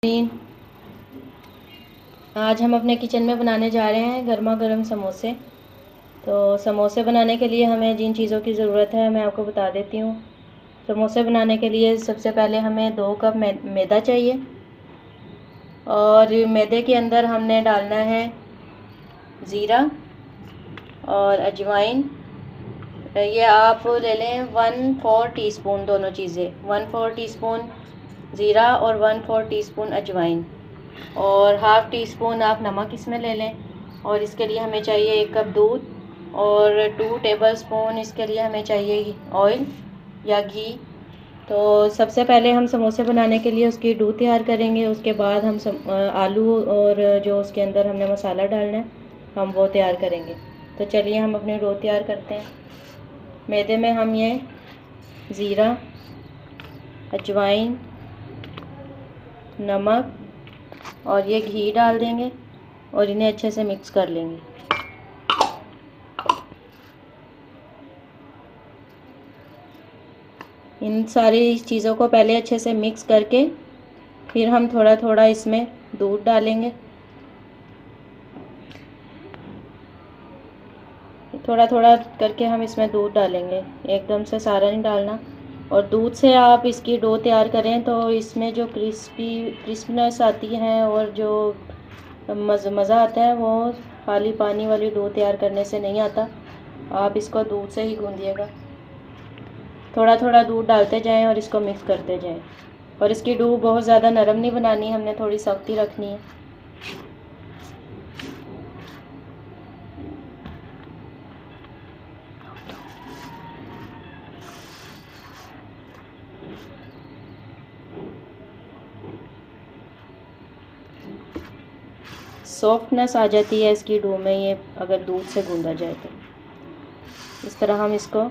तीन। आज हम अपने किचन में बनाने जा रहे हैं गर्मा गर्म समोसे। तो समोसे बनाने के लिए हमें जिन चीज़ों की ज़रूरत है मैं आपको बता देती हूँ। समोसे बनाने के लिए सबसे पहले हमें 2 कप मैदा चाहिए और मैदे के अंदर हमने डालना है ज़ीरा और अजवाइन। ये आप ले लें 1/4 टीस्पून, दोनों चीज़ें 1/4 टीस्पून ज़ीरा और 1/4 टीस्पून अजवाइन और हाफ़ टी स्पून आप नमक इसमें ले लें। और इसके लिए हमें चाहिए 1 कप दूध और 2 टेबलस्पून इसके लिए हमें चाहिए ऑयल या घी। तो सबसे पहले हम समोसे बनाने के लिए उसकी डो तैयार करेंगे। उसके बाद हम आलू और जो उसके अंदर हमने मसाला डालना है हम वो तैयार करेंगे। तो चलिए हम अपनी डो तैयार करते हैं। मैदे में हम ये ज़ीरा, अजवाइन, नमक और ये घी डाल देंगे और इन्हें अच्छे से मिक्स कर लेंगे। इन सारी चीज़ों को पहले अच्छे से मिक्स करके फिर हम थोड़ा थोड़ा इसमें दूध डालेंगे। थोड़ा थोड़ा करके हम इसमें दूध डालेंगे, एकदम से सारा नहीं डालना। और दूध से आप इसकी डो तैयार करें तो इसमें जो क्रिस्पीनेस आती है और जो मज़ा आता है वो खाली पानी वाली डो तैयार करने से नहीं आता। आप इसको दूध से ही गूंदिएगा। थोड़ा थोड़ा दूध डालते जाएं और इसको मिक्स करते जाएं। और इसकी डो बहुत ज़्यादा नरम नहीं बनानी, हमने थोड़ी सख्ती रखनी है। सॉफ्टनेस आ जाती है इसकी डो में ये अगर दूध से गूंदा जाए तो। इस तरह हम इसको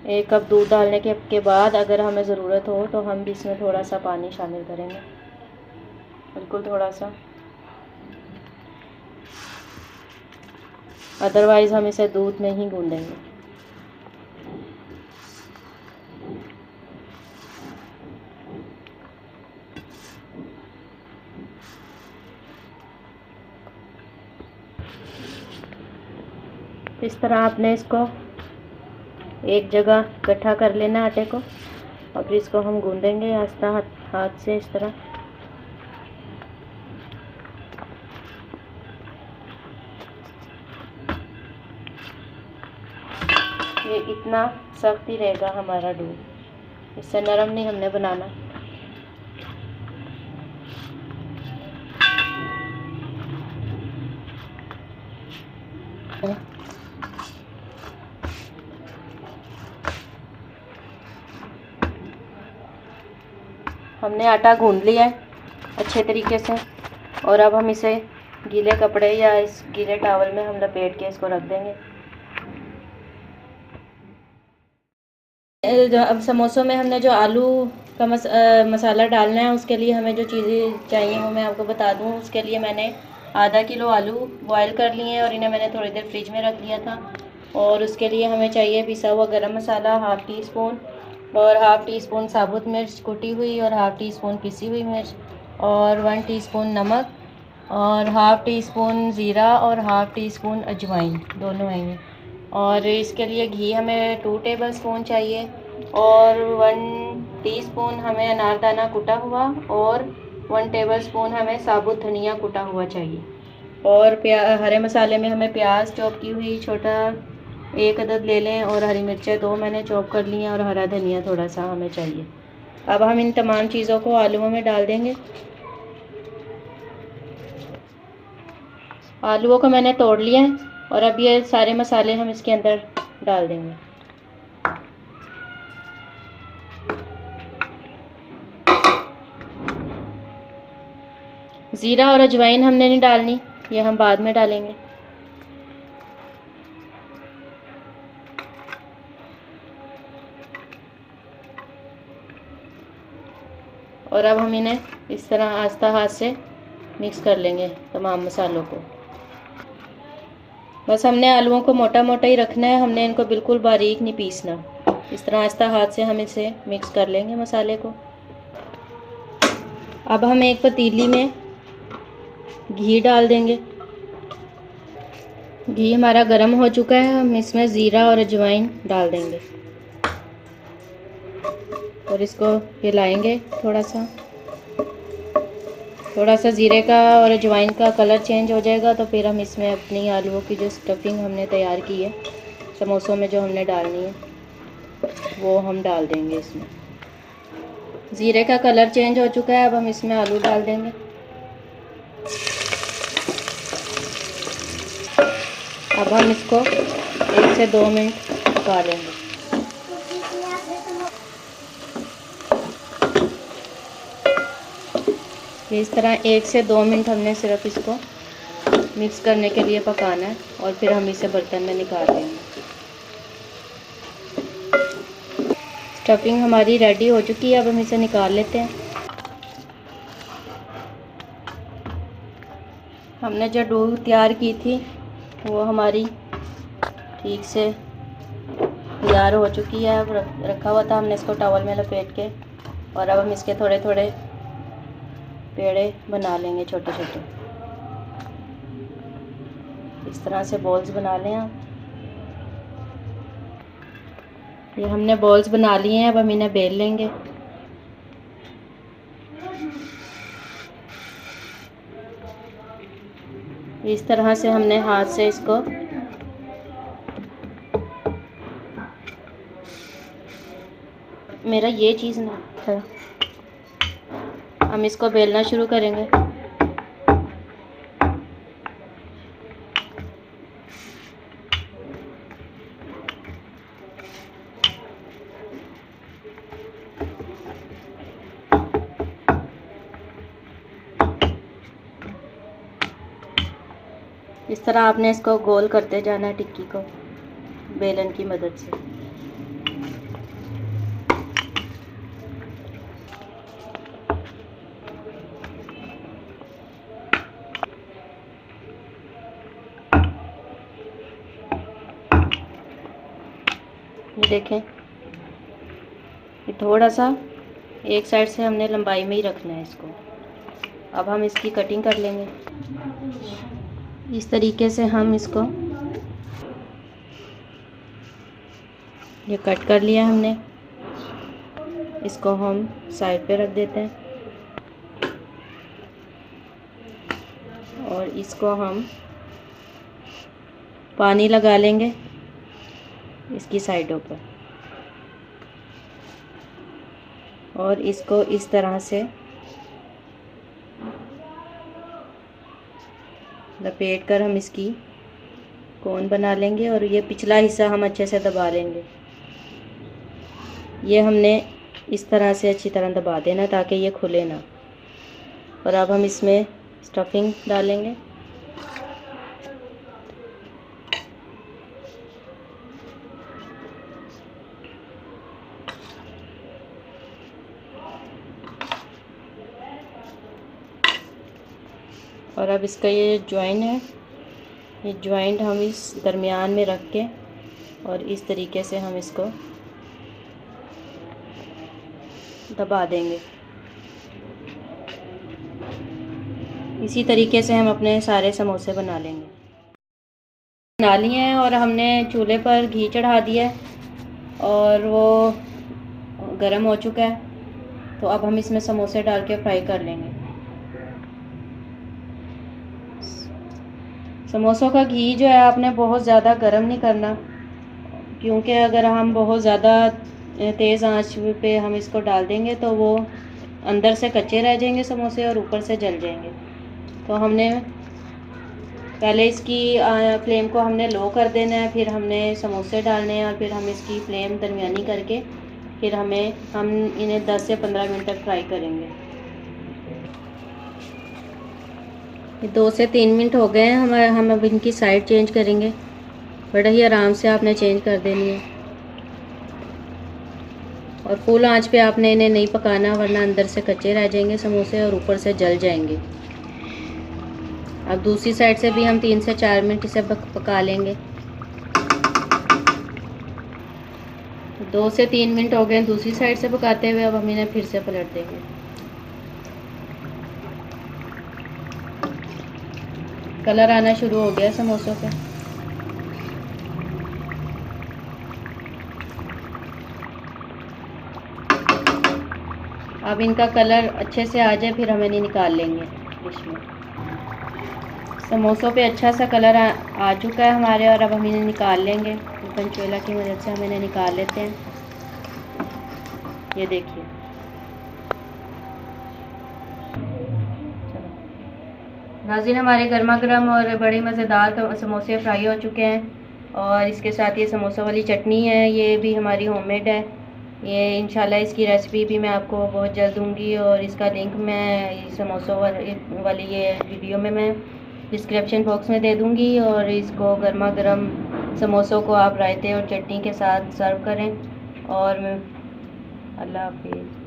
1 कप दूध डालने के बाद अगर हमें ज़रूरत हो तो हम भी इसमें थोड़ा सा पानी शामिल करेंगे, बिल्कुल थोड़ा सा। अदरवाइज़ हम इसे दूध में ही गूंदेंगे। इस तरह आपने इसको एक जगह इकट्ठा कर लेना आटे को और फिर इसको हम गूंदेंगे आस्ता हाथ से इस तरह। ये इतना सख्त ही रहेगा हमारा डो, इससे नरम नहीं हमने बनाना। हमने आटा गूंद लिया है अच्छे तरीके से और अब हम इसे गीले कपड़े या इस गीले टॉवल में हम लपेट के इसको रख देंगे। अब समोसों में हमने जो आलू का मसाला डालना है उसके लिए हमें जो चीज़ें चाहिए वो मैं आपको बता दूं। उसके लिए मैंने आधा किलो आलू बॉयल कर लिए हैं और इन्हें मैंने थोड़ी देर फ्रिज में रख लिया था। और उसके लिए हमें चाहिए पिसा हुआ गरम मसाला 1/2 टीस्पून और 1/2 टीस्पून साबुत मिर्च कुटी हुई और 1/2 टीस्पून पिसी हुई मिर्च और 1 टीस्पून नमक और 1/2 टीस्पून ज़ीरा और 1/2 टीस्पून अजवाइन, दोनों हैं ये। और इसके लिए घी हमें 2 टेबलस्पून चाहिए और 1 टीस्पून हमें अनारदाना कुटा हुआ और 1 टेबलस्पून हमें साबुत धनिया कुटा हुआ चाहिए। और हरे मसाले में हमें प्याज चॉप की हुई छोटा 1 अदद ले लें और हरी मिर्चें 2 मैंने चॉप कर ली हैं और हरा धनिया थोड़ा सा हमें चाहिए। अब हम इन तमाम चीज़ों को आलूओं में डाल देंगे। आलूओं को मैंने तोड़ लिया है और अब ये सारे मसाले हम इसके अंदर डाल देंगे। ज़ीरा और अजवाइन हमने नहीं डालनी, ये हम बाद में डालेंगे। और अब हम इन्हें इस तरह आस्ता हाथ से मिक्स कर लेंगे तमाम मसालों को। बस हमने आलूओं को मोटा मोटा ही रखना है, हमने इनको बिल्कुल बारीक नहीं पीसना। इस तरह आस्ता हाथ से हम इसे मिक्स कर लेंगे मसाले को। अब हम एक पतीली में घी डाल देंगे। घी हमारा गर्म हो चुका है, हम इसमें ज़ीरा और अजवाइन डाल देंगे और इसको हिलाएंगे। थोड़ा सा ज़ीरे का और अजवाइन का कलर चेंज हो जाएगा तो फिर हम इसमें अपनी आलूओं की जो स्टफिंग हमने तैयार की है समोसों में जो हमने डालनी है वो हम डाल देंगे इसमें। ज़ीरे का कलर चेंज हो चुका है, अब हम इसमें आलू डाल देंगे। अब हम इसको 1 से 2 मिनट पका लेंगे। इस तरह 1 से 2 मिनट हमने सिर्फ इसको मिक्स करने के लिए पकाना है और फिर हम इसे बर्तन में निकाल लेंगे। स्टफिंग हमारी रेडी हो चुकी है, अब हम इसे निकाल लेते हैं। हमने जो डो तैयार की थी वो हमारी ठीक से तैयार हो चुकी है। अब रखा हुआ था हमने इसको टॉवल में लपेट के और अब हम इसके थोड़े थोड़े पेड़े बना लेंगे छोटे छोटे। इस तरह से बॉल्स बना लें आप। ये हमने बॉल्स बना लिए हैं, अब हम इन्हें बेल लेंगे। इस तरह से हमने हाथ से इसको मेरा ये चीज़ ना था, हम इसको बेलना शुरू करेंगे। इस तरह आपने इसको गोल करते जाना है टिक्की को बेलन की मदद से। ये देखें, ये थोड़ा सा एक साइड से हमने लंबाई में ही रखना है इसको। अब हम इसकी कटिंग कर लेंगे। इस तरीके से हम इसको ये कट कर लिया हमने, इसको हम साइड पे रख देते हैं और इसको हम पानी लगा लेंगे इसकी साइडों पर और इसको इस तरह से लपेट कर हम इसकी कोन बना लेंगे और ये पिछला हिस्सा हम अच्छे से दबा लेंगे। ये हमने इस तरह से अच्छी तरह दबा देना ताकि ये खुले ना। और अब हम इसमें स्टफिंग डालेंगे। और अब इसका ये जॉइंट है, ये जॉइंट हम इस दरमियान में रख के और इस तरीके से हम इसको दबा देंगे। इसी तरीके से हम अपने सारे समोसे बना लेंगे। बना लिए हैं और हमने चूल्हे पर घी चढ़ा दिया है और वो गर्म हो चुका है, तो अब हम इसमें समोसे डाल के फ्राई कर लेंगे। समोसों का घी जो है आपने बहुत ज़्यादा गर्म नहीं करना, क्योंकि अगर हम बहुत ज़्यादा तेज़ आंच पे हम इसको डाल देंगे तो वो अंदर से कच्चे रह जाएंगे समोसे और ऊपर से जल जाएंगे। तो हमने पहले इसकी फ्लेम को हमने लो कर देना है, फिर हमने समोसे डालने हैं और फिर हम इसकी फ्लेम दरमियानी करके फिर हम इन्हें 10 से 15 मिनट तक फ्राई करेंगे। 2 से 3 मिनट हो गए हैं, हम अब इनकी साइड चेंज करेंगे। बड़ा ही आराम से आपने चेंज कर देनी है और फुल आंच पे आपने इन्हें नहीं पकाना, वरना अंदर से कच्चे रह जाएंगे समोसे और ऊपर से जल जाएंगे। अब दूसरी साइड से भी हम 3 से 4 मिनट इसे पका लेंगे। 2 से 3 मिनट हो गए दूसरी साइड से पकाते हुए, अब हम इन्हें फिर से पलट देंगे। कलर आना शुरू हो गया समोसों पे। अब इनका कलर अच्छे से आ जाए फिर हम इन्हें निकाल लेंगे डिश में। समोसों पे अच्छा सा कलर आ चुका है हमारे, और अब हम इन्हें निकाल लेंगे। पंचोला की मदद से हम इन्हें निकाल लेते हैं। ये देखिए, नाज़रीन हमारे गर्मा गर्म और बड़े मज़ेदार समोसे फ्राई हो चुके हैं, और इसके साथ ये समोसों वाली चटनी है, ये भी हमारी होममेड है। ये इंशाल्लाह इसकी रेसिपी भी मैं आपको बहुत जल्द दूँगी, और इसका लिंक मैं समोसों वाली ये वीडियो में मैं डिस्क्रिप्शन बॉक्स में दे दूँगी। और इसको गर्मा गर्म समोसों को आप रायते और चटनी के साथ सर्व करें। और अल्लाह हाफिज़।